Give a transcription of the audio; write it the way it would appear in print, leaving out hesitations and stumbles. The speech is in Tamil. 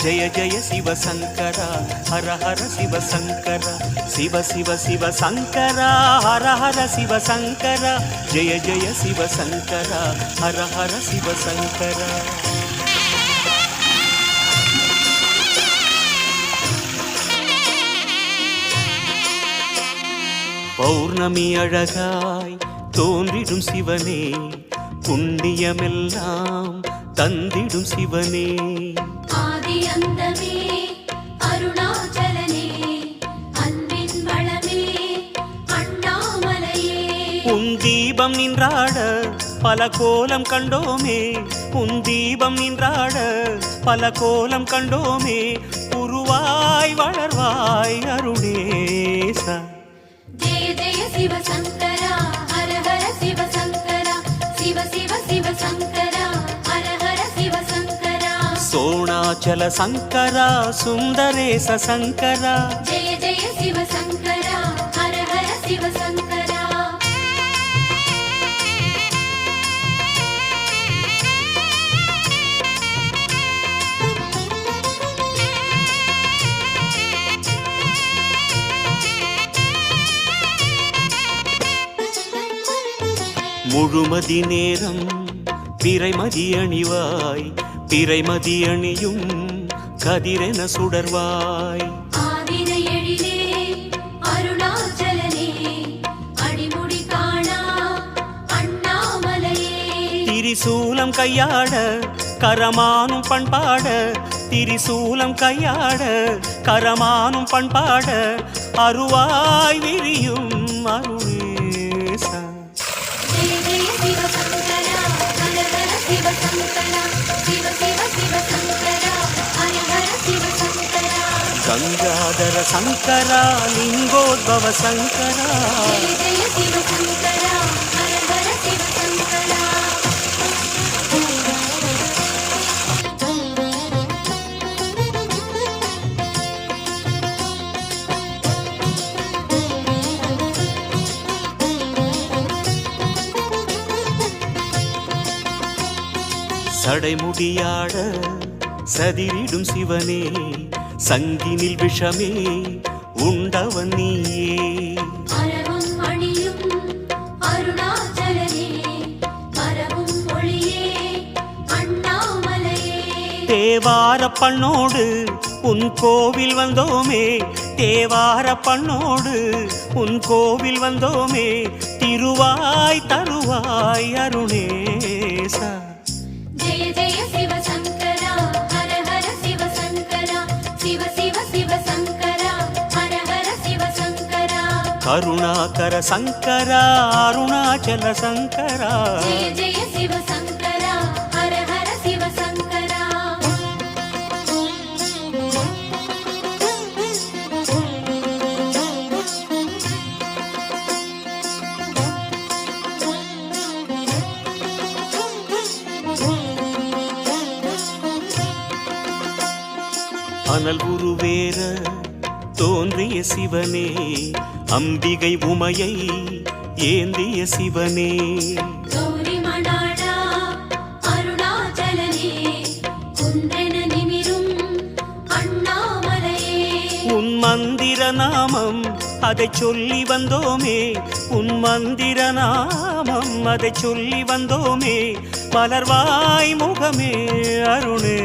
ஜய ஜய சிவசங்கரா ஹர ஹர சிவசங்கரா சிவ சிவ சிவசங்கரா ஹர ஹர சிவசங்கரா ஜய ஜய சிவசங்கரா ஹர ஹர சிவசங்கரா. பௌர்ணமி அழகாய் தோன்றிடும் சிவனே, புண்ணியமெல்லாம் தந்திடும் சிவனே. ஆதி அந்தமே அருணாச்சலனே, அன்பின் வளமே அண்ணாமலையே. உன் தீபம் நின்றாட பல கோலம் கண்டோமே, உன் தீபம் நின்றாட பல கோலம் கண்டோமே. உருவாய் வளர்வாய் அருணேசா. ஜெய ஜெய சிவசங்கரா ஹர ஹர சிவசங்கரா சிவ சிவ சிவசங்கரா ஹர ஹர சிவசங்கரா. சோணாச்சல சங்கரா சுந்தரேச சங்கரா. ஜெய ஜெய சிவசங்கரா ஹர ஹர சிவசங்கரா. முழுமதி நேரம் பிறைமதி அணிவாய், பிறைமதி அணியும் கதிரென சுடர்வாய். ஆதின எழிலே அருணாச்சலனே, அடிமுடி காணா அண்ணாமலையே. திரிசூலம் கையாட கரமானும் பண்பாட, திரிசூலம் கையாட கரமானும் பண்பாட. அருவாய் விரியும் அருணேசா. ஜெய ஜெய சிவசங்கரா ஹர ஹர சிவசங்கரா சிவ சிவ சிவசங்கரா ஹர ஹர சிவசங்கரா. கங்காதர சங்கரா லிங்கோத்பவ சங்கரா. ஜெய ஜெய சிவசங்கரா ஹர ஹர சிவசங்கரா. சடைமுடியாட சதிரிடும் சிவனே, சங்கினில் விஷமே உண்டவன் நீயே. அரவும் மணியும் அருணாச்சலனே, மரவும் ஒளியே அண்ணாமலையே. தேவார பண்ணோடு உன் கோவில் வந்தோமே, தேவார பண்ணோடு உன் கோவில் வந்தோமே. திருவாய் தருவாய் அருணேசா. ஜெய ஜெய சிவசங்கரா ஹர ஹர சிவசங்கரா சிவ சிவ சிவசங்கரா ஹர ஹர சிவசங்கரா. கருணாகர சங்கரா அருணாச்சல சங்கரா. ஜெய ஜெய சிவசங்கரா ஹர ஹர சிவசங்கரா. அனல் உருவேற தோன்றிய சிவனே, அம்பிகை உமையை ஏந்திய சிவனே. கௌரி மணாளா அருணாச்சலனே, குன்றென நிமிரும் அண்ணாமலையே. உன் மந்திர நாமம் அதை சொல்லி வந்தோமே, உன் மந்திர நாமம் அதை சொல்லி வந்தோமே. மலர்வாய் முகமே அருணே